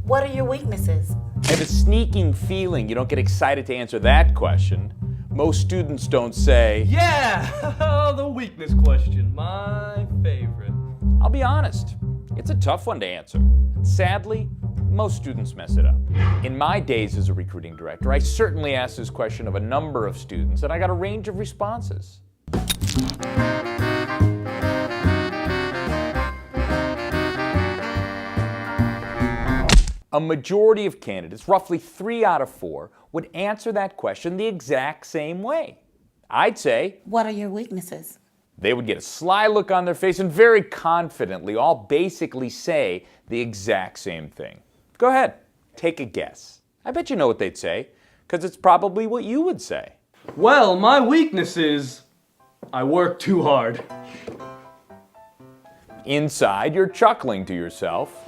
What are your weaknesses? I have a sneaking feeling you don't get excited to answer that question. Most students don't say, Yeah, the weakness question, my favorite. I'll be honest, it's a tough one to answer. Sadly, most students mess it up. In my days as a recruiting director, I certainly asked this question of a number of students, and I got a range of responses. A majority of candidates, roughly 3 out of 4, would answer that question the exact same way. I'd say, What are your weaknesses? they would get a sly look on their face and very confidently all basically say the exact same thing. Go ahead, take a guess. I bet you know what they'd say, because it's probably what you would say. Well, my weakness is I work too hard. Inside, you're chuckling to yourself.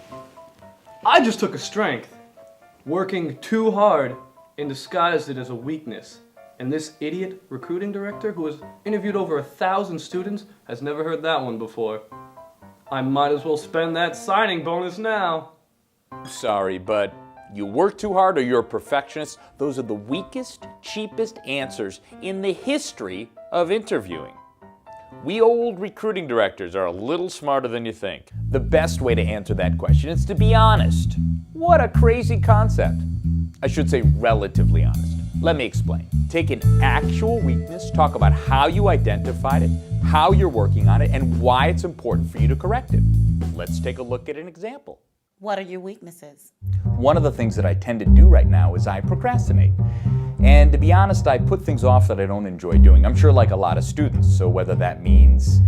I just took a strength. Working too hard and disguised it as a weakness. And this idiot recruiting director who has interviewed over 1,000 students has never heard that one before. I might as well spend that signing bonus now. Sorry, but you work too hard or you're a perfectionist. Those are the weakest, cheapest answers in the history of interviewing. We old recruiting directors are a little smarter than you think. The best way to answer that question is to be honest. What a crazy concept. I should say relatively honest. Let me explain. Take an actual weakness, talk about how you identified it, how you're working on it, and why it's important for you to correct it. Let's take a look at an example. What are your weaknesses? One of the things that I tend to do right now is I procrastinate. And to be honest, I put things off that I don't enjoy doing. I'm sure like a lot of students, so whether that means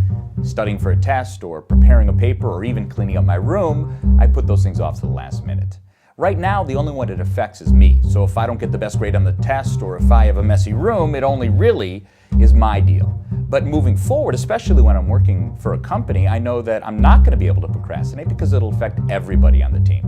studying for a test or preparing a paper or even cleaning up my room, I put those things off to the last minute. Right now, the only one it affects is me. So if I don't get the best grade on the test or if I have a messy room, it only really is my deal. But moving forward, especially when I'm working for a company, I know that I'm not going to be able to procrastinate because it'll affect everybody on the team.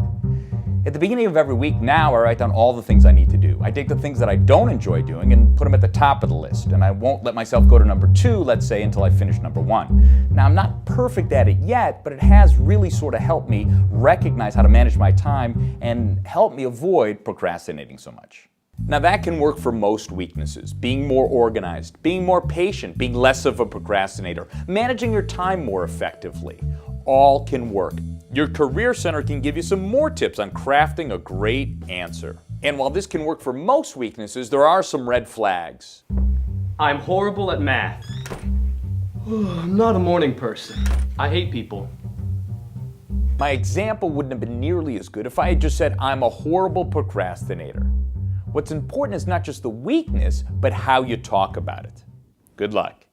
At the beginning of every week now, I write down all the things I need to do. I take the things that I don't enjoy doing and put them at the top of the list. And I won't let myself go to number 2, let's say, until I finish number 1. Now, I'm not perfect at it yet, but it has really sort of helped me recognize how to manage my time and help me avoid procrastinating so much. Now, that can work for most weaknesses. Being more organized, being more patient, being less of a procrastinator, managing your time more effectively. All can work. Your Career Center can give you some more tips on crafting a great answer. And while this can work for most weaknesses, there are some red flags. I'm horrible at math. I'm not a morning person. I hate people. My example wouldn't have been nearly as good if I had just said I'm a horrible procrastinator. What's important is not just the weakness, but how you talk about it. Good luck.